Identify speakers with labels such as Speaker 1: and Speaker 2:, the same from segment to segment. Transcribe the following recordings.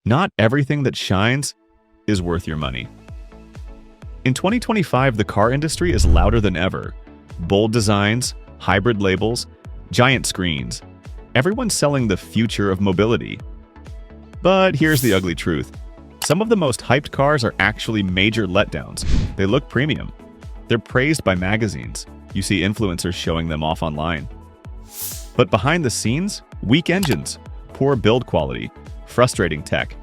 Speaker 1: Not everything that shines is worth your money. In 2025, the car industry is louder than ever. Bold designs, hybrid labels, giant screens. Everyone's selling the future of mobility. But here's the ugly truth. Some of the most hyped cars are actually major letdowns. They look premium. They're praised by magazines. You see influencers showing them off online. But behind the scenes, weak engines, poor build quality, frustrating tech,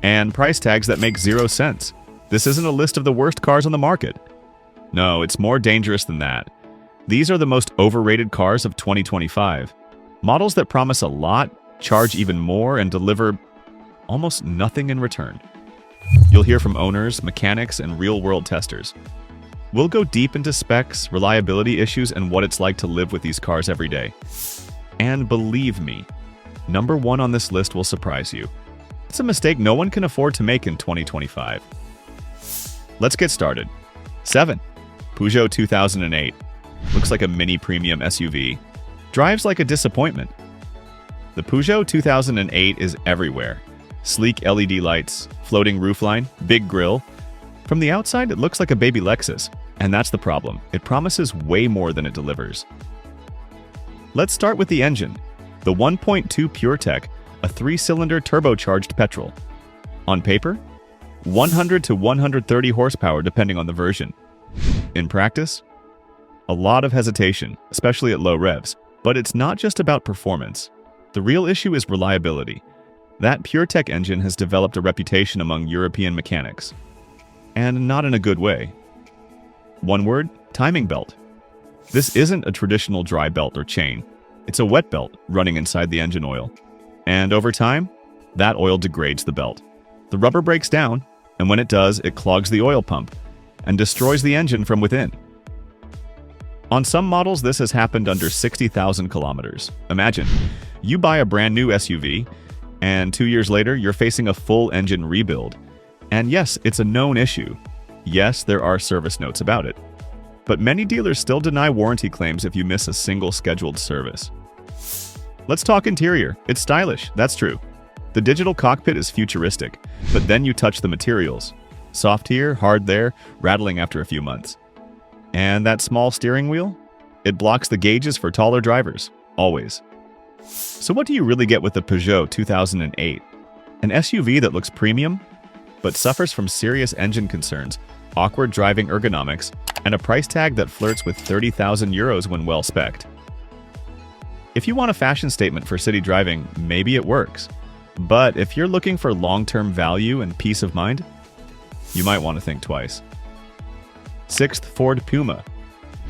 Speaker 1: and price tags that make zero sense. This isn't a list of the worst cars on the market. No, it's more dangerous than that. These are the most overrated cars of 2025. Models that promise a lot, charge even more, and deliver almost nothing in return. You'll hear from owners, mechanics, and real-world testers. We'll go deep into specs, reliability issues, and what it's like to live with these cars every day. And believe me, number one on this list will surprise you. It's a mistake no one can afford to make in 2025. Let's get started. 7. Peugeot 2008. Looks like a mini premium SUV. Drives like a disappointment. The Peugeot 2008 is everywhere. Sleek LED lights, floating roofline, big grille. From the outside, it looks like a baby Lexus. And that's the problem. It promises way more than it delivers. Let's start with the engine. The 1.2 PureTech, a 3-cylinder turbocharged petrol. On paper, 100 to 130 horsepower depending on the version. In practice, a lot of hesitation, especially at low revs. But it's not just about performance. The real issue is reliability. That PureTech engine has developed a reputation among European mechanics. And not in a good way. One word, timing belt. This isn't a traditional dry belt or chain. It's a wet belt running inside the engine oil. And over time, that oil degrades the belt. The rubber breaks down, and when it does, it clogs the oil pump and destroys the engine from within. On some models, this has happened under 60,000 kilometers. Imagine, you buy a brand new SUV, and 2 years later, you're facing a full engine rebuild. And yes, it's a known issue. Yes, there are service notes about it. But many dealers still deny warranty claims if you miss a single scheduled service. Let's talk interior. It's stylish, that's true. The digital cockpit is futuristic, but then you touch the materials. Soft here, hard there, rattling after a few months. And that small steering wheel? It blocks the gauges for taller drivers, always. So what do you really get with the Peugeot 2008? An SUV that looks premium, but suffers from serious engine concerns, awkward driving ergonomics, and a price tag that flirts with 30,000 euros when well spec'd. If you want a fashion statement for city driving, maybe it works. But if you're looking for long-term value and peace of mind, you might want to think twice. 6th, Ford Puma.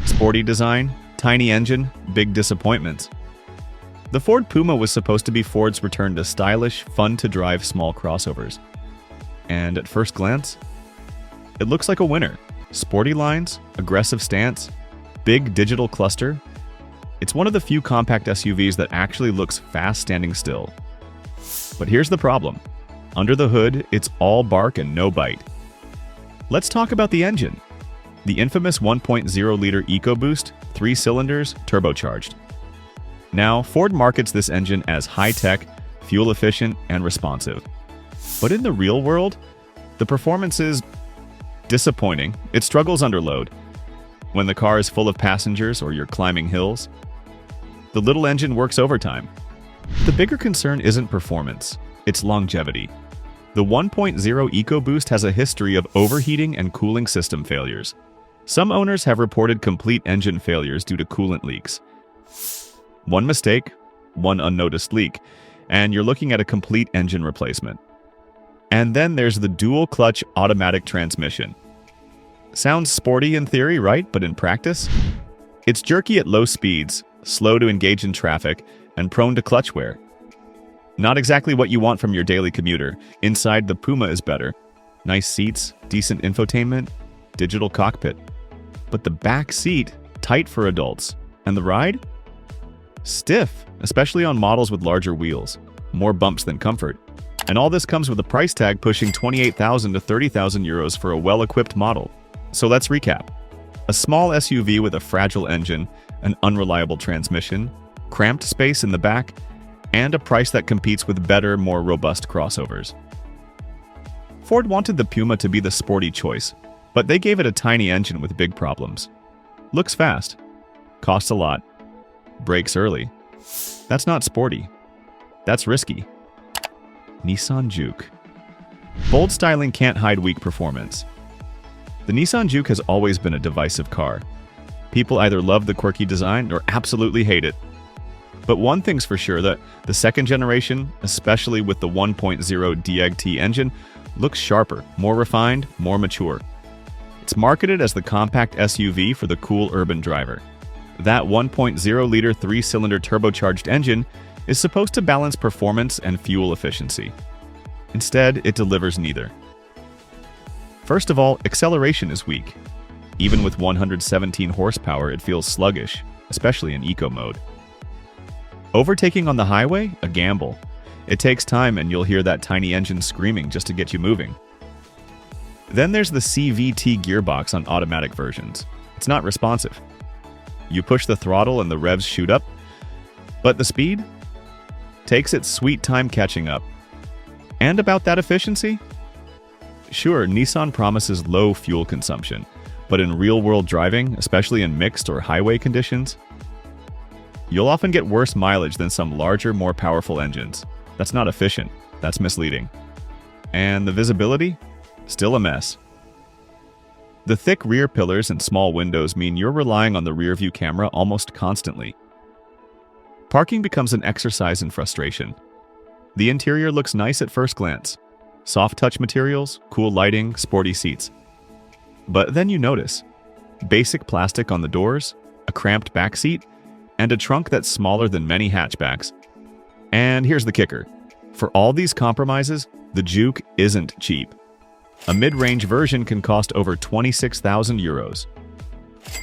Speaker 1: Sporty design, tiny engine, big disappointments. The Ford Puma was supposed to be Ford's return to stylish, fun-to-drive small crossovers. And at first glance, it looks like a winner. Sporty lines, aggressive stance, big digital cluster. It's one of the few compact SUVs that actually looks fast standing still. But here's the problem. Under the hood, it's all bark and no bite. Let's talk about the engine. The infamous 1.0-liter EcoBoost, 3 cylinders, turbocharged. Now, Ford markets this engine as high-tech, fuel-efficient, and responsive. But in the real world, the performance is disappointing. It struggles under load. When the car is full of passengers or you're climbing hills, the little engine works overtime. The bigger concern isn't performance, it's longevity. The 1.0 EcoBoost has a history of overheating and cooling system failures. Some owners have reported complete engine failures due to coolant leaks. One mistake, one unnoticed leak, and you're looking at a complete engine replacement. And then there's the dual-clutch automatic transmission. Sounds sporty in theory, right? But in practice, it's jerky at low speeds, slow to engage in traffic, and prone to clutch wear. Not exactly what you want from your daily commuter. Inside, the Puma is better. Nice seats, decent infotainment, digital cockpit. But the back seat, tight for adults. And the ride? Stiff, especially on models with larger wheels. More bumps than comfort. And all this comes with a price tag pushing 28,000 to 30,000 euros for a well-equipped model. So let's recap. A small SUV with a fragile engine, an unreliable transmission, cramped space in the back, and a price that competes with better, more robust crossovers. Ford wanted the Puma to be the sporty choice, but they gave it a tiny engine with big problems. Looks fast, costs a lot, brakes early. That's not sporty. That's risky. Nissan Juke. Bold styling can't hide weak performance. The Nissan Juke has always been a divisive car. People either love the quirky design or absolutely hate it. But one thing's for sure, that the second generation, especially with the 1.0 DEGT engine, looks sharper, more refined, more mature. It's marketed as the compact SUV for the cool urban driver. That 1.0-liter 3-cylinder turbocharged engine is supposed to balance performance and fuel efficiency. Instead, it delivers neither. First of all, acceleration is weak. Even with 117 horsepower, it feels sluggish, especially in eco mode. Overtaking on the highway? A gamble. It takes time and you'll hear that tiny engine screaming just to get you moving. Then there's the CVT gearbox on automatic versions. It's not responsive. You push the throttle and the revs shoot up, but the speed takes its sweet time catching up. And about that efficiency? Sure, Nissan promises low fuel consumption, but in real-world driving, especially in mixed or highway conditions, you'll often get worse mileage than some larger, more powerful engines. That's not efficient. That's misleading. And the visibility? Still a mess. The thick rear pillars and small windows mean you're relying on the rear-view camera almost constantly. Parking becomes an exercise in frustration. The interior looks nice at first glance. Soft touch materials, cool lighting, sporty seats. But then you notice basic plastic on the doors, a cramped back seat, and a trunk that's smaller than many hatchbacks. And here's the kicker. For all these compromises, the Juke isn't cheap. A mid-range version can cost over 26,000 euros.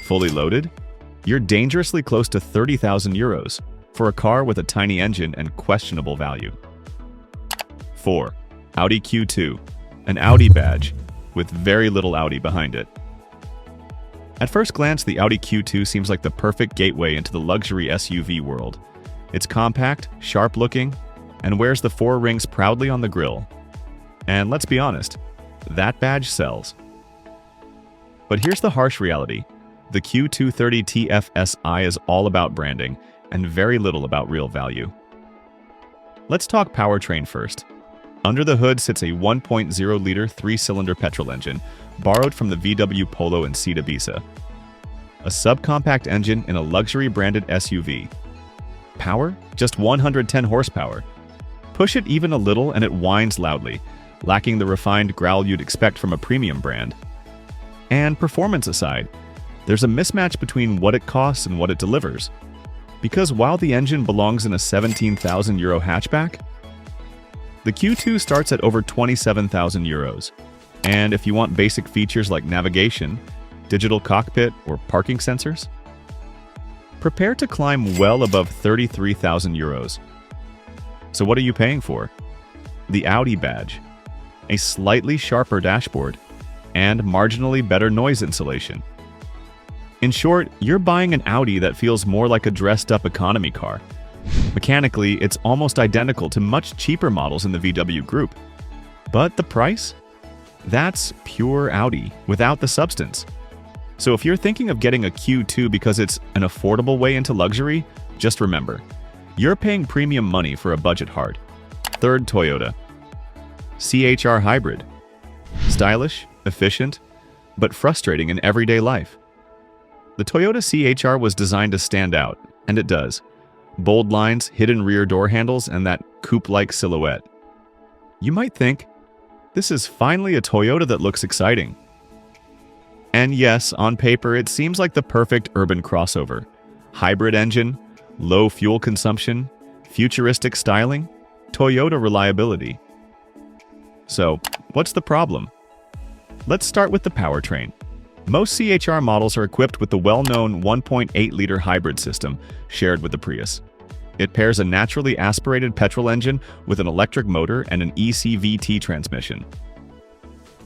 Speaker 1: Fully loaded, you're dangerously close to 30,000 euros for a car with a tiny engine and questionable value. 4. Audi Q2, an Audi badge with very little Audi behind it. At first glance, the Audi Q2 seems like the perfect gateway into the luxury SUV world. It's compact, sharp-looking, and wears the 4 rings proudly on the grille. And let's be honest, that badge sells. But here's the harsh reality. The Q230 TFSI is all about branding and very little about real value. Let's talk powertrain first. Under the hood sits a 1.0-liter 3-cylinder petrol engine, borrowed from the VW Polo and Seat Ibiza. A subcompact engine in a luxury-branded SUV. Power? Just 110 horsepower. Push it even a little and it whines loudly, lacking the refined growl you'd expect from a premium brand. And performance aside, there's a mismatch between what it costs and what it delivers. Because while the engine belongs in a 17,000 euro hatchback, the Q2 starts at over 27,000 euros. And if you want basic features like navigation, digital cockpit, or parking sensors, prepare to climb well above 33,000 euros. So what are you paying for? The Audi badge, a slightly sharper dashboard, and marginally better noise insulation. In short, you're buying an Audi that feels more like a dressed-up economy car. Mechanically, it's almost identical to much cheaper models in the VW group. But the price? That's pure Audi, without the substance. So if you're thinking of getting a Q2 because it's an affordable way into luxury, just remember, you're paying premium money for a budget heart. Third, Toyota. CHR Hybrid. Stylish, efficient, but frustrating in everyday life. The Toyota CHR was designed to stand out, and it does. Bold lines, hidden rear door handles, and that coupe-like silhouette. You might think, this is finally a Toyota that looks exciting. And yes, on paper, it seems like the perfect urban crossover. Hybrid engine, low fuel consumption, futuristic styling, Toyota reliability. So, what's the problem? Let's start with the powertrain. Most CHR models are equipped with the well-known 1.8-liter hybrid system shared with the Prius. It pairs a naturally aspirated petrol engine with an electric motor and an ECVT transmission.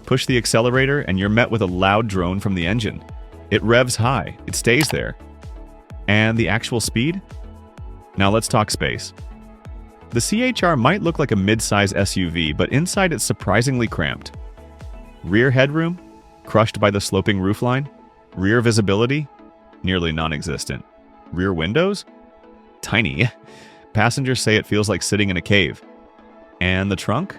Speaker 1: Push the accelerator and you're met with a loud drone from the engine. It revs high, it stays there. And the actual speed? Now let's talk space. The CHR might look like a mid-size SUV, but inside it's surprisingly cramped. Rear headroom? Crushed by the sloping roofline? Rear visibility? Nearly non-existent. Rear windows? Tiny. Passengers say it feels like sitting in a cave. And the trunk?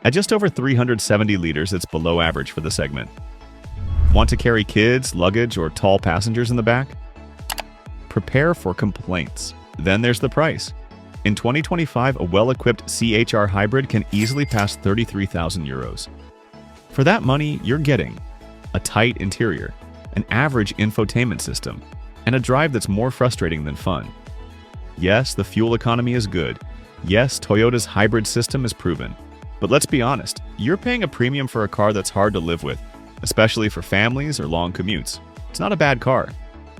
Speaker 1: At just over 370 liters, it's below average for the segment. Want to carry kids, luggage, or tall passengers in the back? Prepare for complaints. Then there's the price. In 2025, a well-equipped CHR hybrid can easily pass 33,000 euros. For that money, you're getting a tight interior, an average infotainment system, and a drive that's more frustrating than fun. Yes, the fuel economy is good. Yes, Toyota's hybrid system is proven. But let's be honest, you're paying a premium for a car that's hard to live with, especially for families or long commutes. It's not a bad car.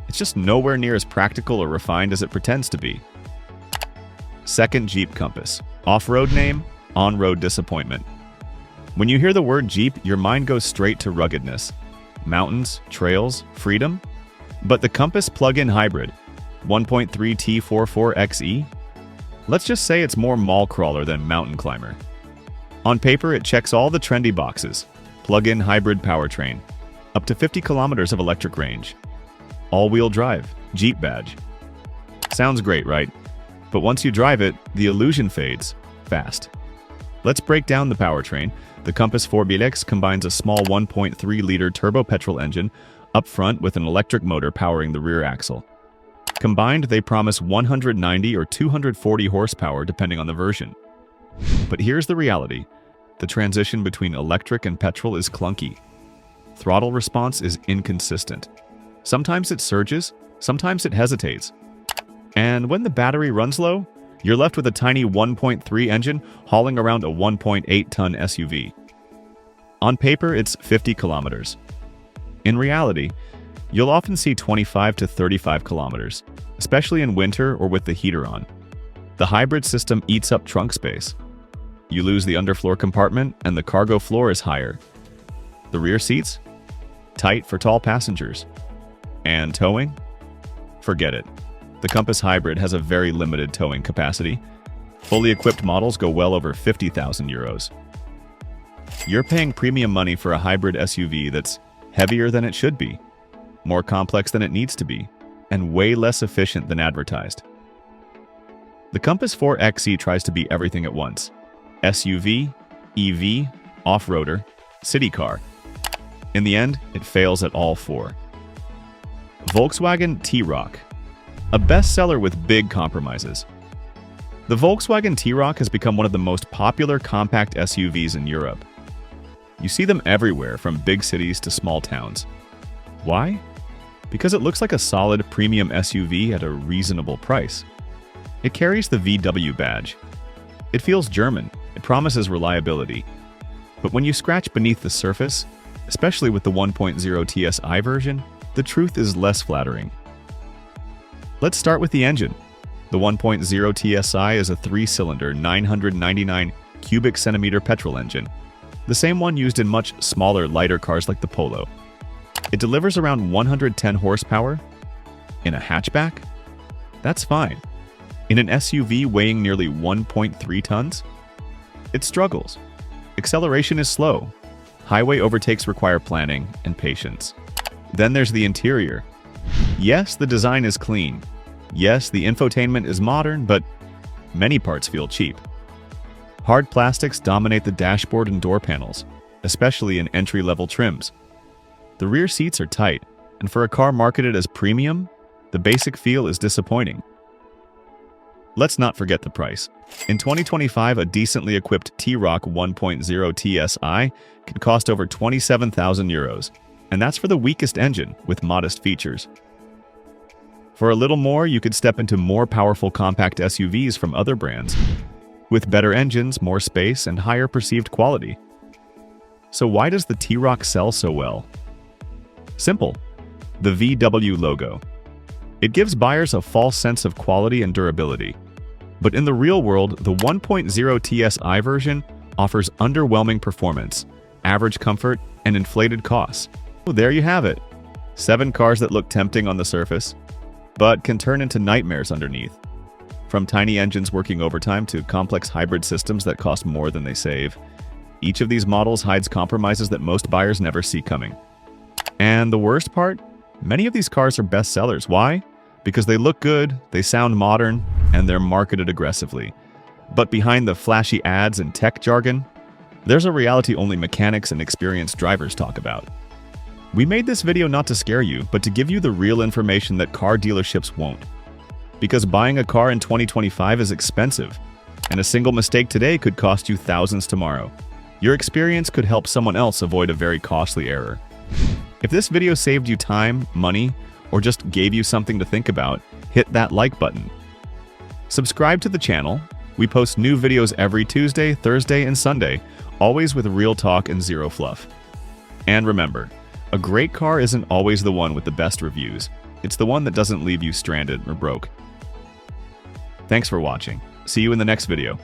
Speaker 1: It's just nowhere near as practical or refined as it pretends to be. Second, Jeep Compass. Off-road name, on-road disappointment. When you hear the word Jeep, your mind goes straight to ruggedness. Mountains, trails, freedom. But the Compass plug-in hybrid, 1.3 T44XE? Let's just say it's more mall crawler than mountain climber. On paper, it checks all the trendy boxes. Plug-in hybrid powertrain. Up to 50 kilometers of electric range. All-wheel drive, Jeep badge. Sounds great, right? But once you drive it, the illusion fades fast. Let's break down the powertrain. The Compass 4BX combines a small 1.3-liter turbo petrol engine up front with an electric motor powering the rear axle. Combined, they promise 190 or 240 horsepower depending on the version. But here's the reality. The transition between electric and petrol is clunky. Throttle response is inconsistent. Sometimes it surges, sometimes it hesitates. And when the battery runs low, you're left with a tiny 1.3 engine hauling around a 1.8-ton SUV. On paper, it's 50 kilometers. In reality, you'll often see 25 to 35 kilometers, especially in winter or with the heater on. The hybrid system eats up trunk space. You lose the underfloor compartment and the cargo floor is higher. The rear seats? Tight for tall passengers. And towing? Forget it. The Compass Hybrid has a very limited towing capacity. Fully equipped models go well over 50,000 euros. You're paying premium money for a hybrid SUV that's heavier than it should be, more complex than it needs to be, and way less efficient than advertised. The Compass 4XE tries to be everything at once. SUV, EV, off-roader, city car. In the end, it fails at all four. Volkswagen T-Roc. A bestseller with big compromises. The Volkswagen T-Roc has become one of the most popular compact SUVs in Europe. You see them everywhere from big cities to small towns. Why? Because it looks like a solid premium SUV at a reasonable price. It carries the VW badge. It feels German. It promises reliability. But when you scratch beneath the surface, especially with the 1.0 TSI version, the truth is less flattering. Let's start with the engine. The 1.0 TSI is a 3-cylinder, 999 cubic centimeter petrol engine, the same one used in much smaller, lighter cars like the Polo. It delivers around 110 horsepower. In a hatchback? That's fine. In an SUV weighing nearly 1.3 tons? It struggles. Acceleration is slow. Highway overtakes require planning and patience. Then there's the interior. Yes, the design is clean. Yes, the infotainment is modern, but many parts feel cheap. Hard plastics dominate the dashboard and door panels, especially in entry-level trims. The rear seats are tight, and for a car marketed as premium, the basic feel is disappointing. Let's not forget the price. In 2025, a decently equipped T-Roc 1.0 TSI can cost over 27,000 euros, and that's for the weakest engine with modest features. For a little more, you could step into more powerful compact SUVs from other brands, with better engines, more space, and higher perceived quality. So why does the T-Roc sell so well? Simple. The VW logo. It gives buyers a false sense of quality and durability. But in the real world, the 1.0 TSI version offers underwhelming performance, average comfort, and inflated costs. Well, there you have it. 7 cars that look tempting on the surface, but can turn into nightmares underneath. From tiny engines working overtime to complex hybrid systems that cost more than they save. Each of these models hides compromises that most buyers never see coming. And the worst part? Many of these cars are bestsellers. Why? Because they look good, they sound modern, and they're marketed aggressively. But behind the flashy ads and tech jargon, there's a reality only mechanics and experienced drivers talk about. We made this video not to scare you, but to give you the real information that car dealerships won't. Because buying a car in 2025 is expensive, and a single mistake today could cost you thousands tomorrow. Your experience could help someone else avoid a very costly error. If this video saved you time, money, or just gave you something to think about, hit that like button. Subscribe to the channel. We post new videos every Tuesday, Thursday, and Sunday, always with real talk and zero fluff. And remember, a great car isn't always the one with the best reviews. It's the one that doesn't leave you stranded or broke. Thanks for watching. See you in the next video.